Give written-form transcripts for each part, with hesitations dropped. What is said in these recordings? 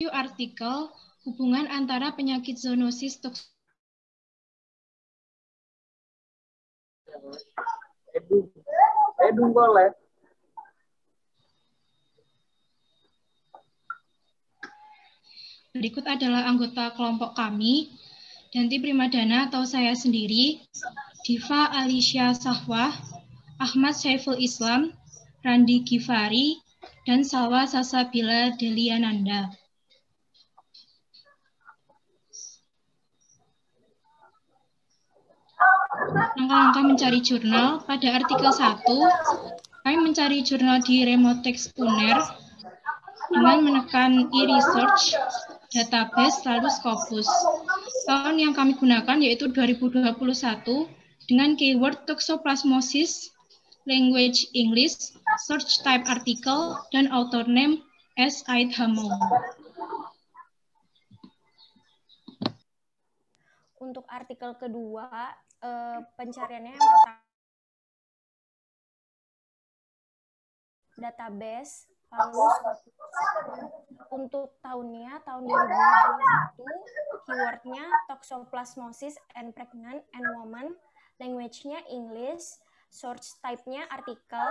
review artikel hubungan antara penyakit zoonosis toksik. Edung boleh. Berikut adalah anggota kelompok kami, Danti Primadana atau saya sendiri, Diva Alicia Sahwah, Ahmad Saiful Islam, Randi Gifari, dan Salwa Sasabila Deliananda. Langkah-langkah mencari jurnal. Pada artikel 1, kami mencari jurnal di Remotex Uner dengan menekan e-research, database, lalu Scopus. Tahun yang kami gunakan yaitu 2021 dengan keyword toxoplasmosis, language English, search type article, dan author name S. Aid Hamou. Untuk artikel kedua, pencariannya yang pertama database, lalu untuk tahunnya tahun 2021, keywordnya toxoplasmosis and pregnant and woman, language-nya English, source type-nya artikel,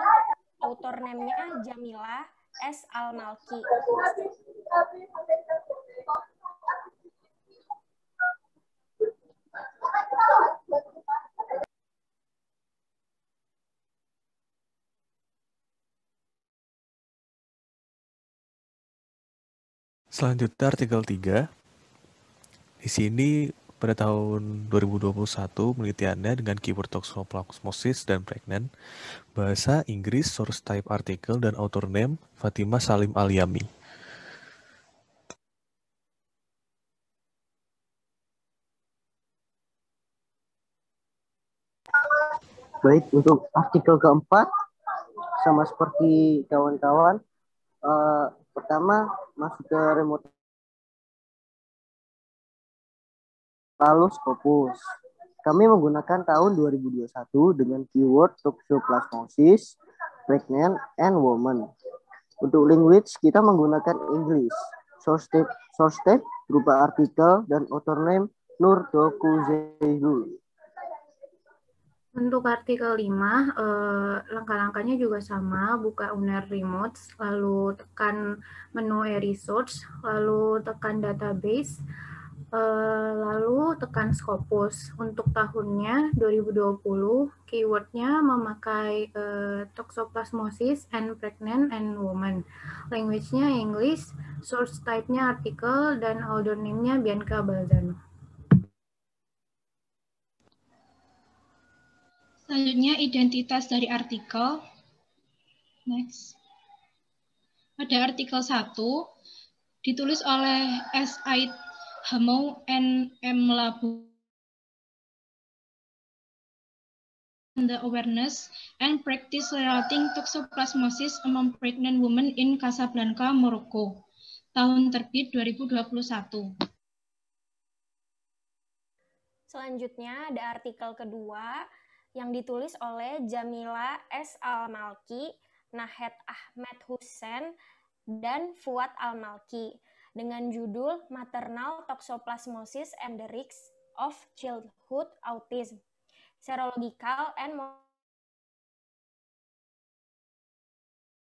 author name-nya Jamila S. Al-Malki. Selanjutnya artikel 3. Di sini pada tahun 2021 penelitiannya dengan keyword toxoplasmosis dan pregnant, bahasa Inggris, source type artikel, dan author name Fatimah Salim Al-Yami. Baik, untuk artikel keempat, sama seperti kawan-kawan, pertama masuk ke remote, lalu Scopus. Kami menggunakan tahun 2021 dengan keyword toxoplasmosis, pregnant, and woman. Untuk language, kita menggunakan English. Source type berupa artikel dan author name Nur Dokuzehul. Untuk artikel 5, langkah-langkahnya juga sama, buka Uner Remotes, lalu tekan menu e-research, lalu tekan database, lalu tekan Scopus. Untuk tahunnya 2020, keywordnya memakai toxoplasmosis and pregnant and woman. Language-nya English, source type-nya artikel, dan author name-nya Bianca Balzano. Selanjutnya identitas dari artikel. Next. Pada artikel 1 ditulis oleh S. Aid Hamou N. M. Labu the awareness and practice relating toxoplasmosis among pregnant women in Casablanca, Morocco. Tahun terbit 2021. Selanjutnya ada artikel kedua yang ditulis oleh Jamila S. Al-Malki, Nahed Ahmed Hussein, dan Fuad Al-Malki dengan judul Maternal Toxoplasmosis and the Risks of Childhood Autism, Serological and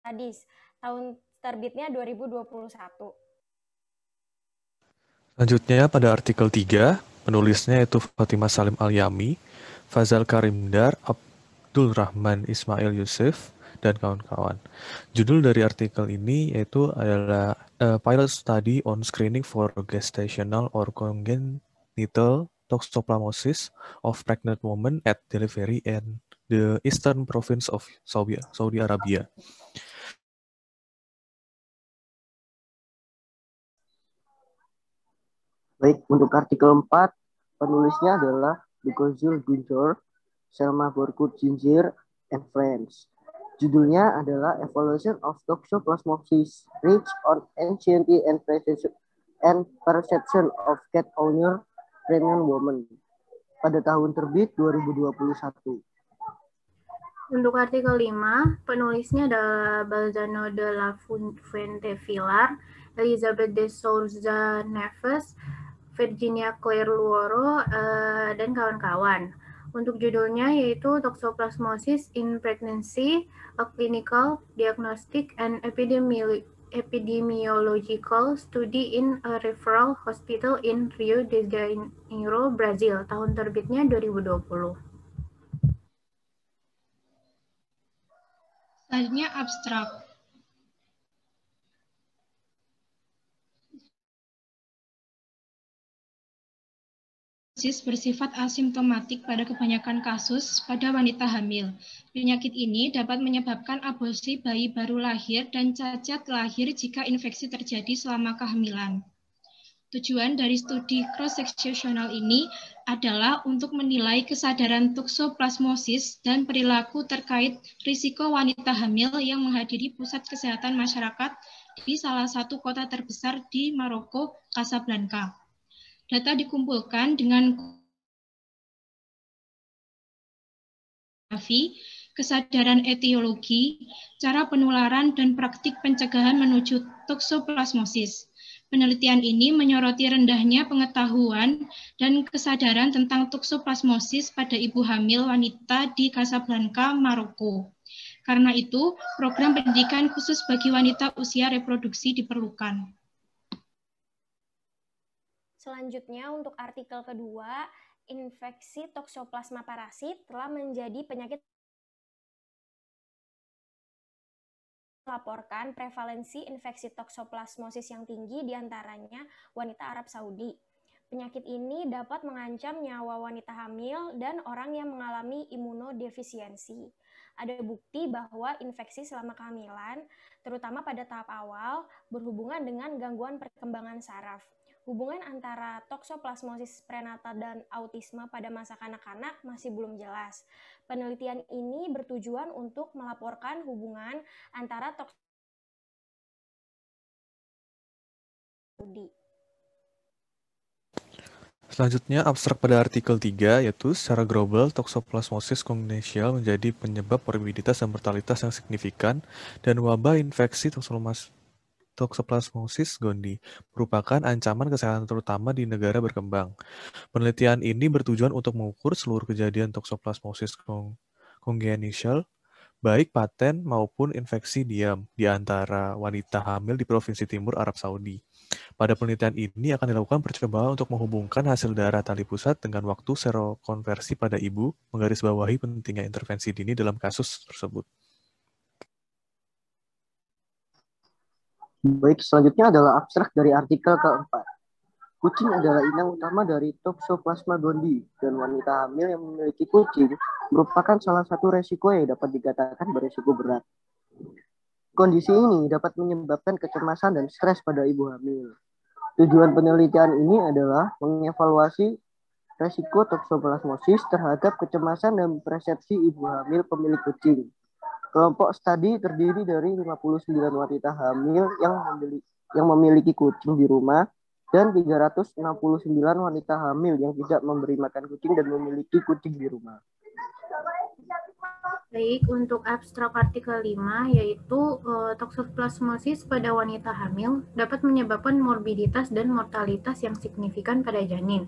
Studies. Tahun terbitnya 2021. Selanjutnya pada artikel 3, penulisnya yaitu Fatimah Salim Al-Yami, Fazal Karimdar, Abdul Rahman Ismail Yusuf, dan kawan-kawan. Judul dari artikel ini yaitu adalah Pilot Study on Screening for Gestational or Congenital Toxoplasmosis of Pregnant Women at Delivery in the Eastern Province of Saudi Arabia. Baik, untuk artikel 4, penulisnya adalah Dukozil Guntur, Selma Borkut Zinzir, and Friends. Judulnya adalah Evolution of Toxoplasmosis, Reach on Anxiety and Perception of Cat Owner, Pregnant Woman. Pada tahun terbit 2021. Untuk artikel 5, penulisnya adalah Balzano de la Fuente Villar, Elizabeth de Souza Neves, Virginia Claire Luoro, dan kawan-kawan. Untuk judulnya yaitu Toxoplasmosis in Pregnancy, a Clinical, Diagnostic, and Epidemiological Study in a Referral Hospital in Rio de Janeiro, Brazil. Tahun terbitnya 2020. Selanjutnya abstrak. Bersifat asimptomatik pada kebanyakan kasus pada wanita hamil. Penyakit ini dapat menyebabkan aborsi bayi baru lahir dan cacat lahir jika infeksi terjadi selama kehamilan. Tujuan dari studi cross-sectional ini adalah untuk menilai kesadaran toksoplasmosis dan perilaku terkait risiko wanita hamil yang menghadiri pusat kesehatan masyarakat di salah satu kota terbesar di Maroko, Casablanca. Data dikumpulkan dengan kesadaran etiologi, cara penularan, dan praktik pencegahan menuju toksoplasmosis. Penelitian ini menyoroti rendahnya pengetahuan dan kesadaran tentang toksoplasmosis pada ibu hamil wanita di Casablanca, Maroko. Karena itu, program pendidikan khusus bagi wanita usia reproduksi diperlukan. Selanjutnya untuk artikel kedua, infeksi toksoplasma parasit telah menjadi penyakit melaporkan prevalensi infeksi toksoplasmosis yang tinggi diantaranya wanita Arab Saudi. Penyakit ini dapat mengancam nyawa wanita hamil dan orang yang mengalami imunodefisiensi. Ada bukti bahwa infeksi selama kehamilan, terutama pada tahap awal, berhubungan dengan gangguan perkembangan saraf. Hubungan antara toksoplasmosis prenatal dan autisme pada masa kanak-kanak masih belum jelas. Penelitian ini bertujuan untuk melaporkan hubungan antara Selanjutnya, abstrak pada artikel 3, yaitu secara global, toksoplasmosis congenital menjadi penyebab morbiditas dan mortalitas yang signifikan, dan wabah infeksi toksoplasmosis gondii merupakan ancaman kesehatan terutama di negara berkembang. Penelitian ini bertujuan untuk mengukur seluruh kejadian toksoplasmosis congenital, baik paten maupun infeksi diam, di antara wanita hamil di Provinsi Timur Arab Saudi. Pada penelitian ini akan dilakukan percobaan untuk menghubungkan hasil darah tali pusat dengan waktu serokonversi pada ibu, menggarisbawahi pentingnya intervensi dini dalam kasus tersebut. Baik, selanjutnya adalah abstrak dari artikel keempat. Kucing adalah inang utama dari Toxoplasma gondii, dan wanita hamil yang memiliki kucing merupakan salah satu resiko yang dapat dikatakan beresiko berat. Kondisi ini dapat menyebabkan kecemasan dan stres pada ibu hamil. Tujuan penelitian ini adalah mengevaluasi resiko toksoplasmosis terhadap kecemasan dan persepsi ibu hamil pemilik kucing. Kelompok studi terdiri dari 59 wanita hamil yang memiliki kucing di rumah dan 369 wanita hamil yang tidak memberi makan kucing dan memiliki kucing di rumah. Baik, untuk abstrak artikel 5 yaitu toksoplasmosis pada wanita hamil dapat menyebabkan morbiditas dan mortalitas yang signifikan pada janin,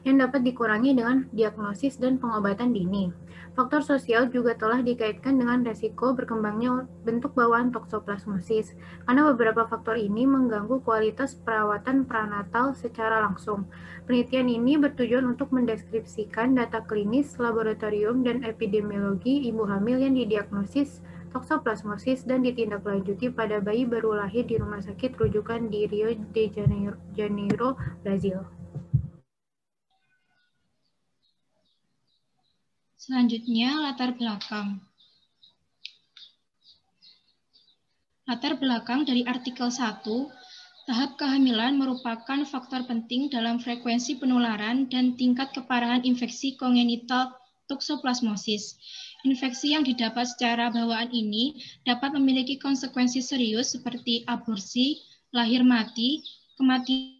yang dapat dikurangi dengan diagnosis dan pengobatan dini. Faktor sosial juga telah dikaitkan dengan resiko berkembangnya bentuk bawaan toksoplasmosis, karena beberapa faktor ini mengganggu kualitas perawatan prenatal secara langsung. Penelitian ini bertujuan untuk mendeskripsikan data klinis, laboratorium, dan epidemiologi ibu hamil yang didiagnosis toksoplasmosis dan ditindaklanjuti pada bayi baru lahir di rumah sakit rujukan di Rio de Janeiro, Brazil. Selanjutnya, latar belakang. Latar belakang dari artikel 1, tahap kehamilan merupakan faktor penting dalam frekuensi penularan dan tingkat keparahan infeksi kongenital toksoplasmosis. Infeksi yang didapat secara bawaan ini dapat memiliki konsekuensi serius seperti aborsi, lahir mati, kematian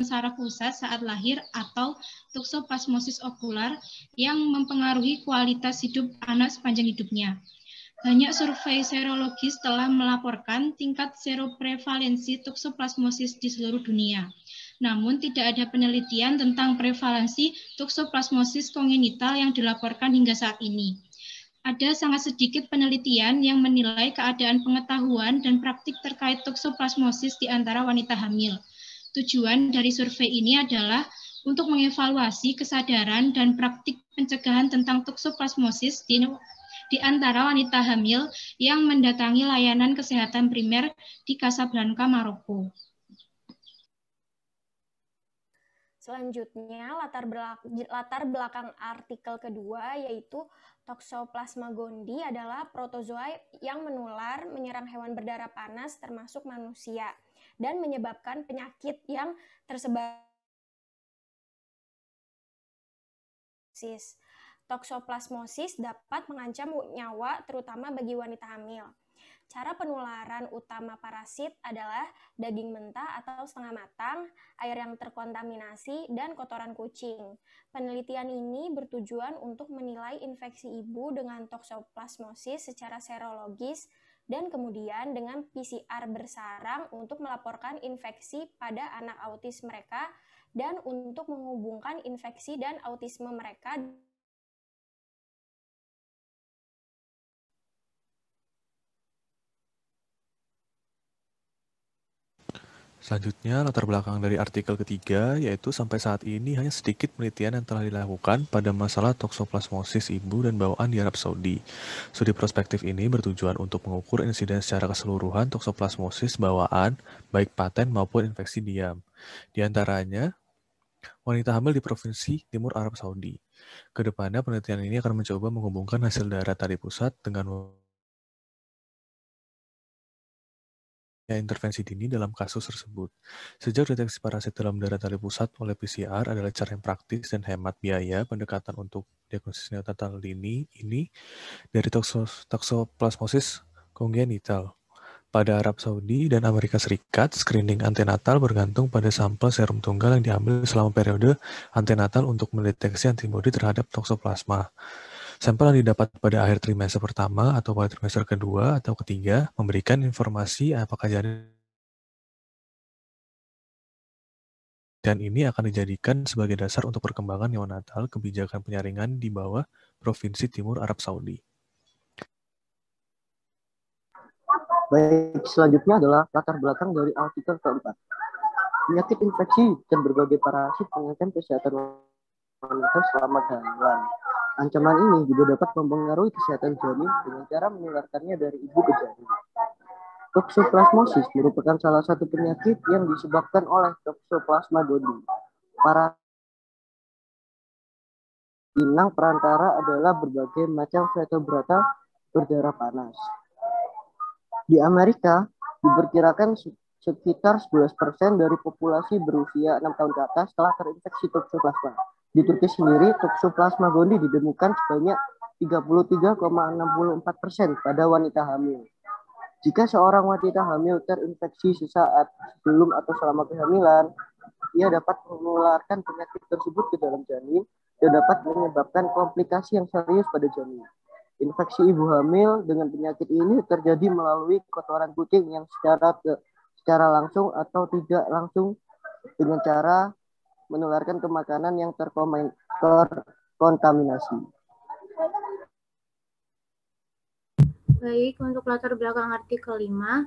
saraf pusat saat lahir, atau toksoplasmosis okular yang mempengaruhi kualitas hidup anak sepanjang hidupnya. Banyak survei serologis telah melaporkan tingkat seroprevalensi toksoplasmosis di seluruh dunia. Namun tidak ada penelitian tentang prevalensi toksoplasmosis kongenital yang dilaporkan hingga saat ini. Ada sangat sedikit penelitian yang menilai keadaan pengetahuan dan praktik terkait toksoplasmosis di antara wanita hamil. Tujuan dari survei ini adalah untuk mengevaluasi kesadaran dan praktik pencegahan tentang toksoplasmosis di antara wanita hamil yang mendatangi layanan kesehatan primer di Casablanca, Maroko. Selanjutnya, latar belakang artikel kedua yaitu Toxoplasma gondii adalah protozoa yang menular, menyerang hewan berdarah panas termasuk manusia dan menyebabkan penyakit yang tersebar. Toksoplasmosis dapat mengancam nyawa terutama bagi wanita hamil. Cara penularan utama parasit adalah daging mentah atau setengah matang, air yang terkontaminasi, dan kotoran kucing. Penelitian ini bertujuan untuk menilai infeksi ibu dengan toksoplasmosis secara serologis dan kemudian dengan PCR bersarang untuk melaporkan infeksi pada anak autis mereka dan untuk menghubungkan infeksi dan autisme mereka. Selanjutnya, latar belakang dari artikel ketiga, yaitu sampai saat ini hanya sedikit penelitian yang telah dilakukan pada masalah toksoplasmosis ibu dan bawaan di Arab Saudi. Studi prospektif ini bertujuan untuk mengukur insiden secara keseluruhan toksoplasmosis bawaan, baik paten maupun infeksi diam. Di antaranya, wanita hamil di Provinsi Timur Arab Saudi. Kedepannya, penelitian ini akan mencoba menghubungkan hasil darah tali pusat dengan intervensi dini dalam kasus tersebut. Sejak deteksi parasit dalam darah tali pusat oleh PCR adalah cara yang praktis dan hemat biaya, pendekatan untuk diagnosis neonatal dini ini dari toksoplasmosis kongenital. Pada Arab Saudi dan Amerika Serikat, screening antenatal bergantung pada sampel serum tunggal yang diambil selama periode antenatal untuk mendeteksi antibodi terhadap toksoplasma. Sampel yang didapat pada akhir trimester pertama atau pada trimester kedua atau ketiga memberikan informasi apakah janin dan ini akan dijadikan sebagai dasar untuk perkembangan neonatal kebijakan penyaringan di bawah Provinsi Timur Arab Saudi. Baik, selanjutnya adalah latar belakang dari artikel keempat. Penyakit infeksi dan berbagai parasit mengancam kesehatan wanita selama kehamilan. Ancaman ini juga dapat mempengaruhi kesehatan janin dengan cara menularkannya dari ibu ke janin. Toksoplasmosis merupakan salah satu penyakit yang disebabkan oleh Toxoplasma gondii. Para inang perantara adalah berbagai macam vertebrata berdarah panas. Di Amerika, diperkirakan sekitar 11% dari populasi berusia 6 tahun ke atas telah terinfeksi toksoplasma. Di Turki sendiri, toksoplasma gondii ditemukan sebanyak 33,64% pada wanita hamil. Jika seorang wanita hamil terinfeksi sesaat sebelum atau selama kehamilan, ia dapat menularkan penyakit tersebut ke dalam janin dan dapat menyebabkan komplikasi yang serius pada janin. Infeksi ibu hamil dengan penyakit ini terjadi melalui kotoran kucing yang secara langsung atau tidak langsung dengan cara menularkan ke makanan yang terkontaminasi. Baik, untuk latar belakang artikel 5,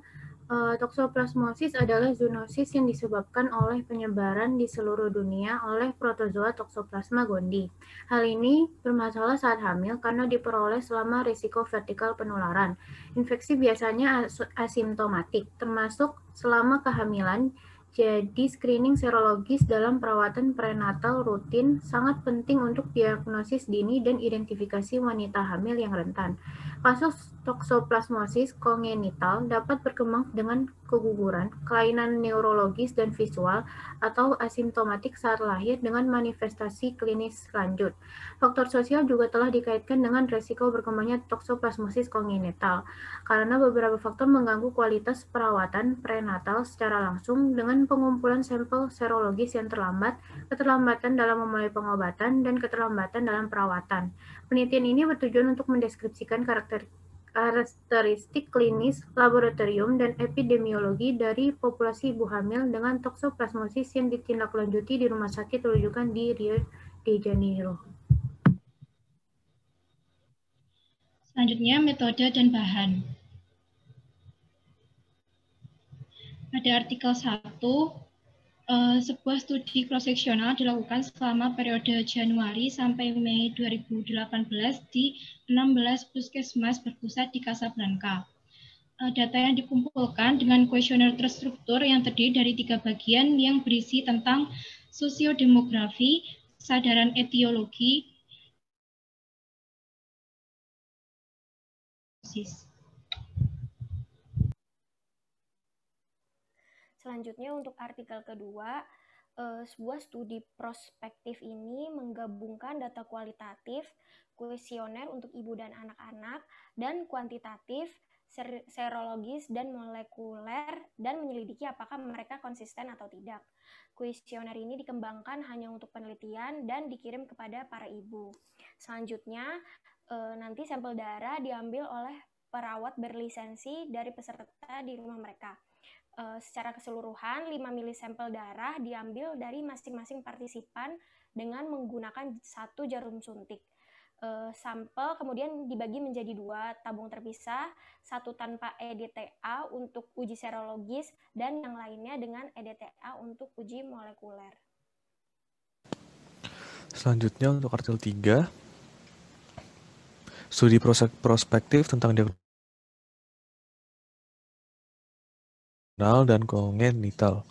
toksoplasmosis adalah zoonosis yang disebabkan oleh penyebaran di seluruh dunia oleh protozoa Toxoplasma gondii. Hal ini bermasalah saat hamil karena diperoleh selama risiko vertikal penularan. Infeksi biasanya asimptomatik, termasuk selama kehamilan. Jadi, screening serologis dalam perawatan prenatal rutin sangat penting untuk diagnosis dini dan identifikasi wanita hamil yang rentan. Kasus toksoplasmosis kongenital dapat berkembang dengan keguguran, kelainan neurologis dan visual, atau asimptomatik saat lahir dengan manifestasi klinis lanjut. Faktor sosial juga telah dikaitkan dengan resiko berkembangnya toksoplasmosis kongenital, karena beberapa faktor mengganggu kualitas perawatan prenatal secara langsung dengan pengumpulan sampel serologis yang terlambat, keterlambatan dalam memulai pengobatan, dan keterlambatan dalam perawatan. Penelitian ini bertujuan untuk mendeskripsikan karakteristik klinis, laboratorium, dan epidemiologi dari populasi ibu hamil dengan toksoplasmosis yang ditindaklanjuti di rumah sakit rujukan di Rio de Janeiro. Selanjutnya, metode dan bahan. Pada artikel 1, sebuah studi cross-seksional dilakukan selama periode Januari sampai Mei 2018 di 16 puskesmas berpusat di Casablanca. Data yang dikumpulkan dengan kuesioner terstruktur yang terdiri dari 3 bagian yang berisi tentang sosiodemografi, kesadaran etiologi, Selanjutnya untuk artikel kedua, sebuah studi prospektif ini menggabungkan data kualitatif, kuesioner untuk ibu dan anak-anak, dan kuantitatif, serologis, dan molekuler, dan menyelidiki apakah mereka konsisten atau tidak. Kuesioner ini dikembangkan hanya untuk penelitian dan dikirim kepada para ibu. Selanjutnya, nanti sampel darah diambil oleh perawat berlisensi dari peserta di rumah mereka. Secara keseluruhan, 5 mili sampel darah diambil dari masing-masing partisipan dengan menggunakan 1 jarum suntik. Sampel kemudian dibagi menjadi 2 tabung terpisah, 1 tanpa EDTA untuk uji serologis dan yang lainnya dengan EDTA untuk uji molekuler. Selanjutnya untuk artikel 3, studi prospektif tentang diagnosis dan kongenital.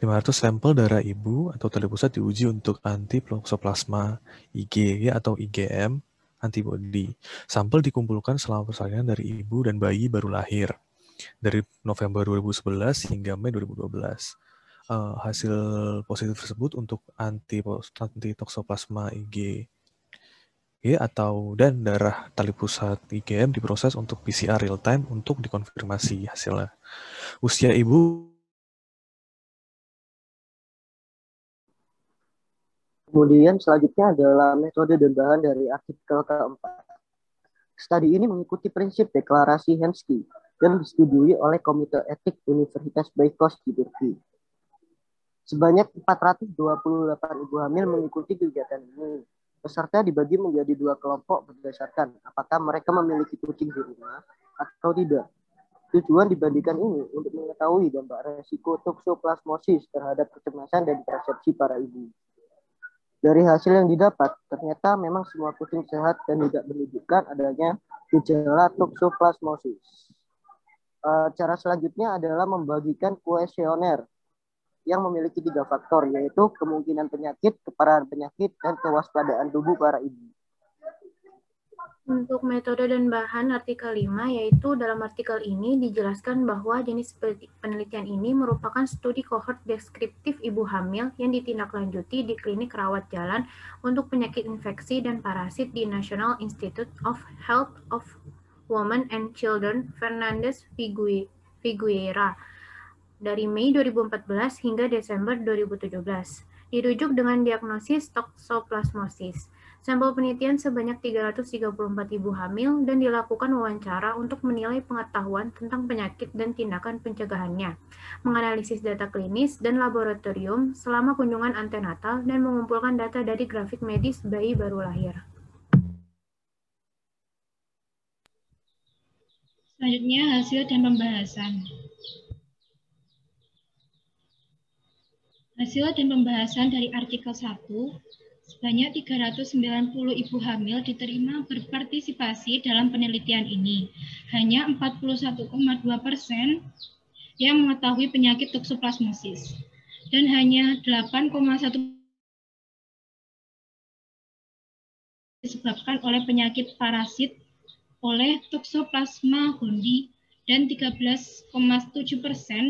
500 sampel darah ibu atau telepusat diuji untuk anti-toksoplasma IgG atau IgM antibody. Sampel dikumpulkan selama persalinan dari ibu dan bayi baru lahir dari November 2011 hingga Mei 2012. Hasil positif tersebut untuk anti-toksoplasma IgG atau dan darah tali pusat IgM diproses untuk PCR real time untuk dikonfirmasi hasilnya. Usia ibu. Kemudian selanjutnya adalah metode dan bahan dari artikel keempat. Studi ini mengikuti prinsip deklarasi Helsinki dan disetujui oleh Komite Etik Universitas Beykoz di Turki. Sebanyak 428 ibu hamil mengikuti kegiatan ini. Peserta dibagi menjadi 2 kelompok berdasarkan apakah mereka memiliki kucing di rumah atau tidak. Tujuan dibandingkan ini untuk mengetahui dampak resiko toksoplasmosis terhadap kecemasan dan persepsi para ibu. Dari hasil yang didapat, ternyata memang semua kucing sehat dan tidak menunjukkan adanya gejala toksoplasmosis. Cara selanjutnya adalah membagikan kuesioner yang memiliki 3 faktor, yaitu kemungkinan penyakit, keparahan penyakit, dan kewaspadaan tubuh para ibu. Untuk metode dan bahan artikel 5, yaitu dalam artikel ini dijelaskan bahwa jenis penelitian ini merupakan studi kohort deskriptif ibu hamil yang ditindaklanjuti di klinik rawat jalan untuk penyakit infeksi dan parasit di National Institute of Health of Women and Children Fernandez Figueira dari Mei 2014 hingga Desember 2017. Dirujuk dengan diagnosis toksoplasmosis. Sampel penelitian sebanyak 334 ibu hamil dan dilakukan wawancara untuk menilai pengetahuan tentang penyakit dan tindakan pencegahannya, menganalisis data klinis dan laboratorium selama kunjungan antenatal, dan mengumpulkan data dari grafik medis bayi baru lahir. Selanjutnya, hasil dan pembahasan. Hasil dan pembahasan dari artikel 1, sebanyak 390 ibu hamil diterima berpartisipasi dalam penelitian ini. Hanya 41,2% yang mengetahui penyakit toksoplasmosis dan hanya 8,1% disebabkan oleh penyakit parasit oleh Toxoplasma gondii, dan 13,7%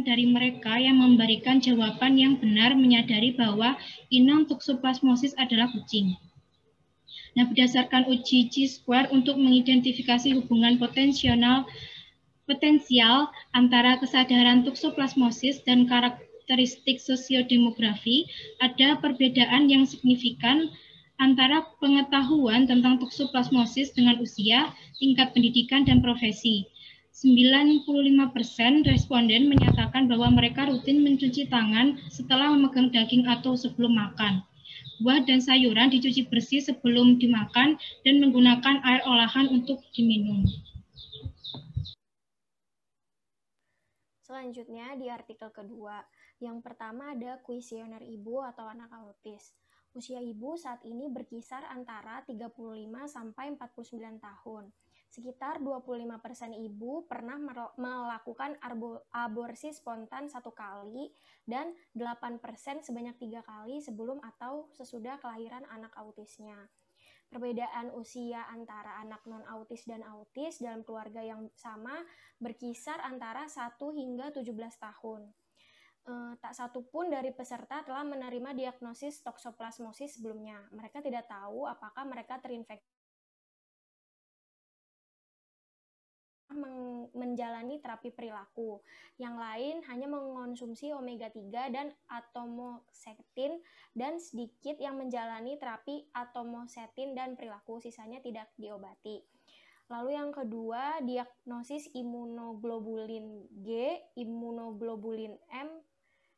dari mereka yang memberikan jawaban yang benar menyadari bahwa inang toksoplasmosis adalah kucing. Nah, berdasarkan uji Chi-square untuk mengidentifikasi hubungan potensial antara kesadaran toksoplasmosis dan karakteristik sosiodemografi, ada perbedaan yang signifikan antara pengetahuan tentang toksoplasmosis dengan usia, tingkat pendidikan, dan profesi. 95% responden menyatakan bahwa mereka rutin mencuci tangan setelah memegang daging atau sebelum makan. Buah dan sayuran dicuci bersih sebelum dimakan dan menggunakan air olahan untuk diminum. Selanjutnya di artikel kedua, yang pertama ada kuesioner ibu atau anak autis. Usia ibu saat ini berkisar antara 35 sampai 49 tahun. Sekitar 25% ibu pernah melakukan aborsi spontan 1 kali dan 8% sebanyak 3 kali sebelum atau sesudah kelahiran anak autisnya. Perbedaan usia antara anak non-autis dan autis dalam keluarga yang sama berkisar antara 1 hingga 17 tahun. Tak satu pun dari peserta telah menerima diagnosis toksoplasmosis sebelumnya. Mereka tidak tahu apakah mereka terinfeksi menjalani terapi perilaku. Yang lain hanya mengonsumsi omega 3 dan atomosetin dan sedikit yang menjalani terapi atomosetin dan perilaku, sisanya tidak diobati. Lalu yang kedua, diagnosis imunoglobulin G, imunoglobulin M,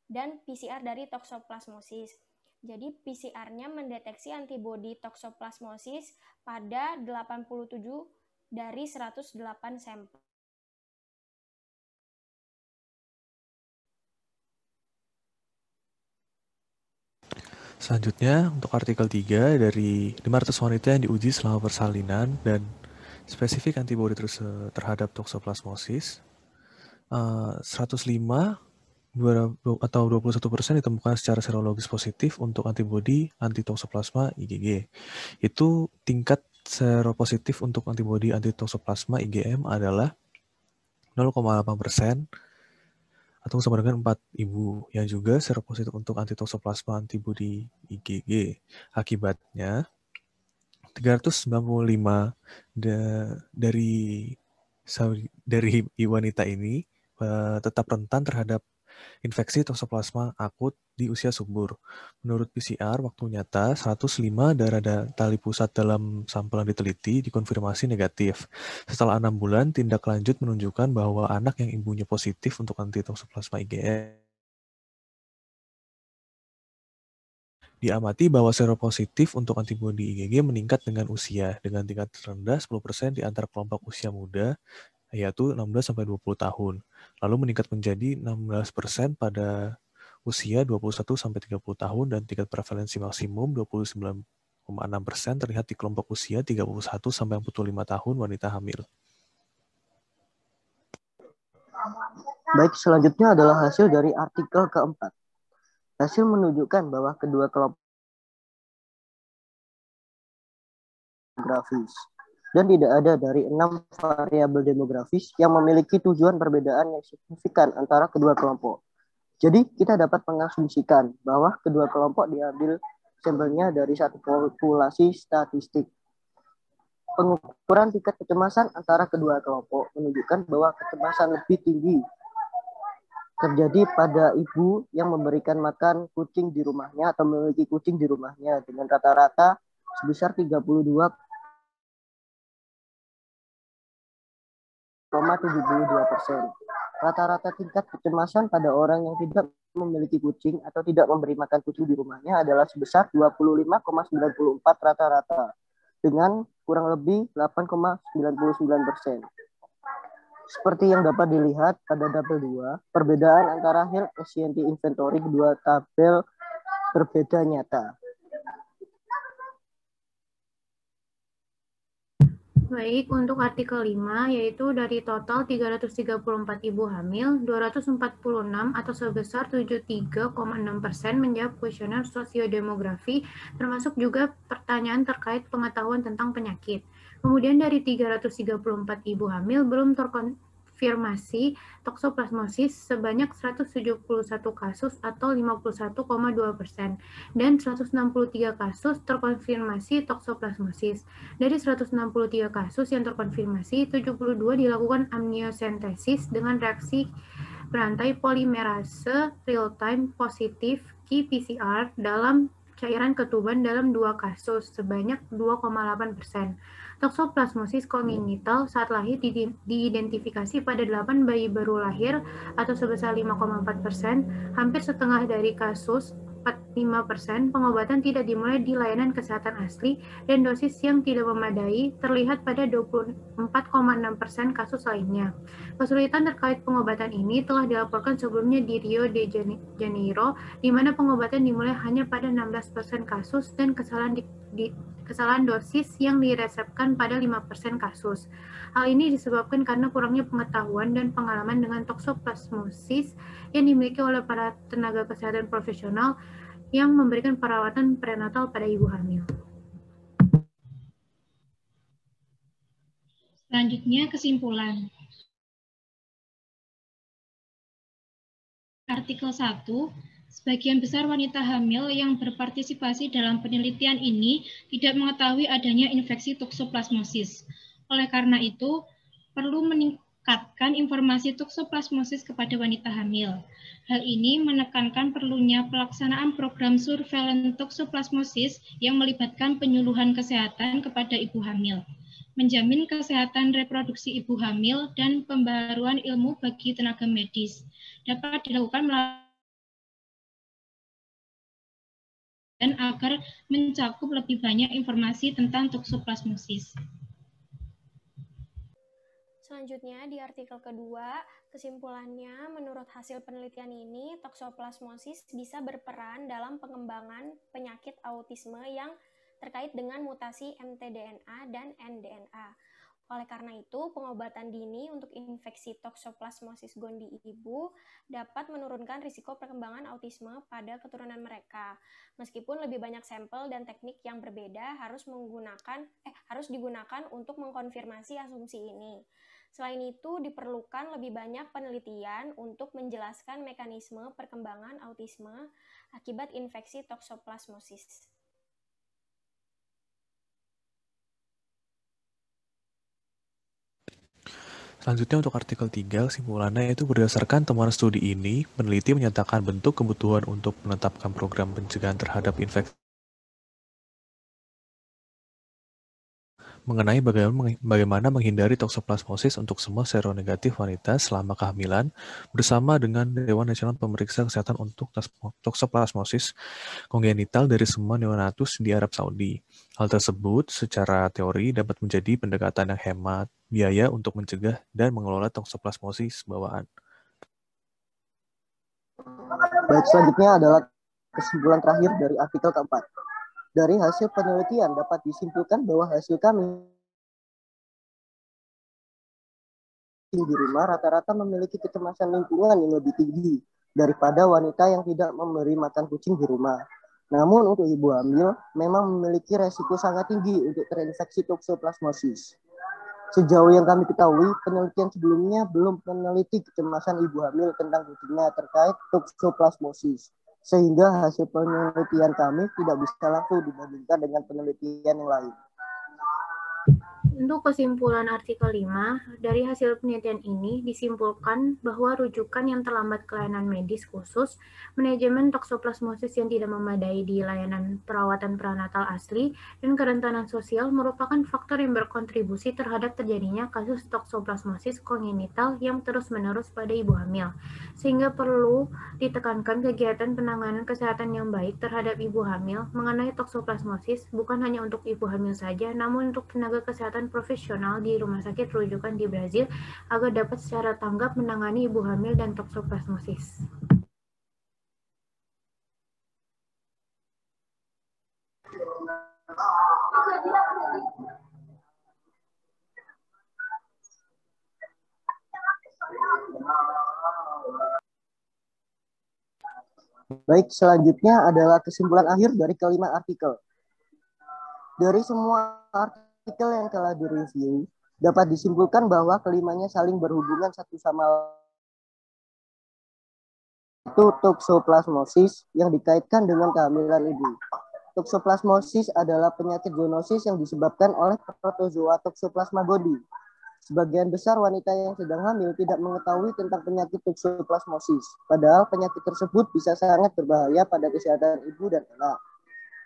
dan PCR dari toksoplasmosis. Jadi PCR-nya mendeteksi antibodi toksoplasmosis pada 87 dari 108 sampel. Selanjutnya, untuk artikel 3, dari 500 wanita yang diuji selama persalinan dan spesifik antibodi terhadap toksoplasmosis, 105 atau 21% ditemukan secara serologis positif untuk antibodi anti-toksoplasma IgG. Itu tingkat seropositif untuk antibodi anti-toksoplasma IgM adalah 0,8% atau sama dengan 4.000, yang juga seropositif untuk anti-toksoplasma antibodi IgG. Akibatnya, 395 dari wanita ini tetap rentan terhadap infeksi toksoplasma akut di usia subur. Menurut PCR, waktu nyata 105 darah tali pusat dalam sampel yang diteliti dikonfirmasi negatif. Setelah 6 bulan, tindak lanjut menunjukkan bahwa anak yang ibunya positif untuk anti-toksoplasma IgM diamati bahwa seropositif untuk antibodi IgG meningkat dengan usia, dengan tingkat terendah 10% di antara kelompok usia muda, yaitu 16-20 tahun. Lalu meningkat menjadi 16% pada usia 21-30 tahun dan tingkat prevalensi maksimum 29,6% terlihat di kelompok usia 31-45 tahun wanita hamil. Baik, selanjutnya adalah hasil dari artikel keempat. Hasil menunjukkan bahwa kedua kelompok demografis dan tidak ada dari 6 variabel demografis yang memiliki tujuan perbedaan yang signifikan antara kedua kelompok. Jadi kita dapat mengasumsikan bahwa kedua kelompok diambil sampelnya dari satu populasi statistik. Pengukuran tingkat kecemasan antara kedua kelompok menunjukkan bahwa kecemasan lebih tinggi terjadi pada ibu yang memberikan makan kucing di rumahnya atau memiliki kucing di rumahnya dengan rata-rata sebesar 32,72%. Rata-rata tingkat kecemasan pada orang yang tidak memiliki kucing atau tidak memberi makan kucing di rumahnya adalah sebesar 25,94 rata-rata dengan kurang lebih 8,99%. Seperti yang dapat dilihat pada tabel 2, perbedaan antara health anxiety inventory kedua tabel berbeda nyata. Baik, untuk artikel 5, yaitu dari total 334 ibu hamil, 246 atau sebesar 73,6% menjawab kuesioner sosiodemografi, termasuk juga pertanyaan terkait pengetahuan tentang penyakit. Kemudian dari 334 ibu hamil belum terkonfirmasi toksoplasmosis sebanyak 171 kasus atau 51,2%, dan 163 kasus terkonfirmasi toksoplasmosis. Dari 163 kasus yang terkonfirmasi, 72 dilakukan amniosentesis dengan reaksi berantai polimerase real-time positif qPCR dalam cairan ketuban dalam 2 kasus sebanyak 2,8%. Toksoplasmosis kongenital saat lahir diidentifikasi pada 8 bayi baru lahir atau sebesar 5,4%, hampir setengah dari kasus 45%. Pengobatan tidak dimulai di layanan kesehatan asli dan dosis yang tidak memadai terlihat pada 24,6% kasus lainnya. Kesulitan terkait pengobatan ini telah dilaporkan sebelumnya di Rio de Janeiro, di mana pengobatan dimulai hanya pada 16% kasus dan kesalahan dosis yang diresepkan pada 5% kasus. Hal ini disebabkan karena kurangnya pengetahuan dan pengalaman dengan toksoplasmosis yang dimiliki oleh para tenaga kesehatan profesional yang memberikan perawatan prenatal pada ibu hamil. Selanjutnya kesimpulan. Artikel 1, sebagian besar wanita hamil yang berpartisipasi dalam penelitian ini tidak mengetahui adanya infeksi toksoplasmosis. Oleh karena itu, perlu meningkatkan informasi toksoplasmosis kepada wanita hamil. Hal ini menekankan perlunya pelaksanaan program surveillance toksoplasmosis yang melibatkan penyuluhan kesehatan kepada ibu hamil, menjamin kesehatan reproduksi ibu hamil, dan pembaruan ilmu bagi tenaga medis dapat dilakukan melalui dan agar mencakup lebih banyak informasi tentang toksoplasmosis. Selanjutnya di artikel kedua, kesimpulannya menurut hasil penelitian ini, toksoplasmosis bisa berperan dalam pengembangan penyakit autisme yang terkait dengan mutasi mtDNA dan nDNA. Oleh karena itu, pengobatan dini untuk infeksi toksoplasmosis gondi ibu dapat menurunkan risiko perkembangan autisme pada keturunan mereka. Meskipun lebih banyak sampel dan teknik yang berbeda harus digunakan untuk mengkonfirmasi asumsi ini. Selain itu, diperlukan lebih banyak penelitian untuk menjelaskan mekanisme perkembangan autisme akibat infeksi toksoplasmosis. Selanjutnya untuk artikel 3, kesimpulannya itu berdasarkan temuan studi ini, peneliti menyatakan bentuk kebutuhan untuk menetapkan program pencegahan terhadap infeksi mengenai bagaimana menghindari toksoplasmosis untuk semua seronegatif wanita selama kehamilan bersama dengan Dewan Nasional Pemeriksa Kesehatan untuk Toksoplasmosis kongenital dari semua neonatus di Arab Saudi. Hal tersebut secara teori dapat menjadi pendekatan yang hemat biaya untuk mencegah dan mengelola toksoplasmosis bawaan. Baik, selanjutnya adalah kesimpulan terakhir dari artikel keempat. Dari hasil penelitian dapat disimpulkan bahwa hasil kami di rumah rata-rata memiliki kecemasan lingkungan yang lebih tinggi daripada wanita yang tidak memberi makan kucing di rumah. Namun untuk ibu hamil memang memiliki resiko sangat tinggi untuk terinfeksi toksoplasmosis. Sejauh yang kami ketahui, penelitian sebelumnya belum meneliti kecemasan ibu hamil tentang kucingnya terkait toksoplasmosis. Sehingga hasil penelitian kami tidak bisa langsung dibandingkan dengan penelitian yang lain. Untuk kesimpulan artikel 5, dari hasil penelitian ini disimpulkan bahwa rujukan yang terlambat ke layanan medis khusus, manajemen toksoplasmosis yang tidak memadai di layanan perawatan prenatal asli, dan kerentanan sosial merupakan faktor yang berkontribusi terhadap terjadinya kasus toksoplasmosis kongenital yang terus-menerus pada ibu hamil. Sehingga perlu ditekankan kegiatan penanganan kesehatan yang baik terhadap ibu hamil mengenai toksoplasmosis bukan hanya untuk ibu hamil saja, namun untuk tenaga kesehatan profesional di rumah sakit rujukan di Brazil agar dapat secara tanggap menangani ibu hamil dan toksoplasmosis. Baik, selanjutnya adalah kesimpulan akhir dari kelima artikel. Dari semua artikel yang telah direview, dapat disimpulkan bahwa kelimanya saling berhubungan satu sama lain. Itu toksoplasmosis yang dikaitkan dengan kehamilan ibu. Toksoplasmosis adalah penyakit zoonosis yang disebabkan oleh protozoa Toxoplasma gondii. Sebagian besar wanita yang sedang hamil tidak mengetahui tentang penyakit toksoplasmosis, padahal penyakit tersebut bisa sangat berbahaya pada kesehatan ibu dan anak.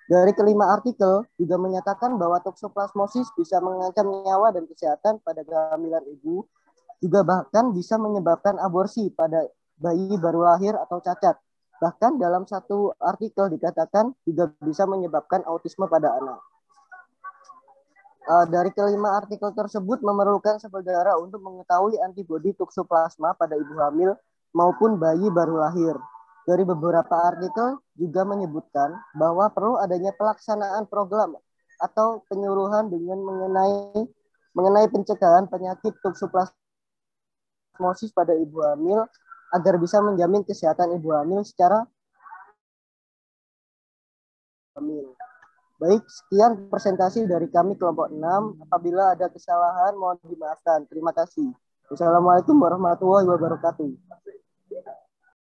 Dari kelima artikel juga menyatakan bahwa toksoplasmosis bisa mengancam nyawa dan kesehatan pada kehamilan ibu, juga bahkan bisa menyebabkan aborsi pada bayi baru lahir atau cacat. Bahkan dalam satu artikel dikatakan juga bisa menyebabkan autisme pada anak. Dari kelima artikel tersebut memerlukan sampel darah untuk mengetahui antibodi toksoplasma pada ibu hamil maupun bayi baru lahir. Dari beberapa artikel juga menyebutkan bahwa perlu adanya pelaksanaan program atau penyuluhan dengan mengenai pencegahan penyakit toksoplasmosis pada ibu hamil agar bisa menjamin kesehatan ibu hamil secara hamil. Baik, sekian presentasi dari kami kelompok 6. Apabila ada kesalahan mohon dimaafkan. Terima kasih. Wassalamualaikum warahmatullahi wabarakatuh.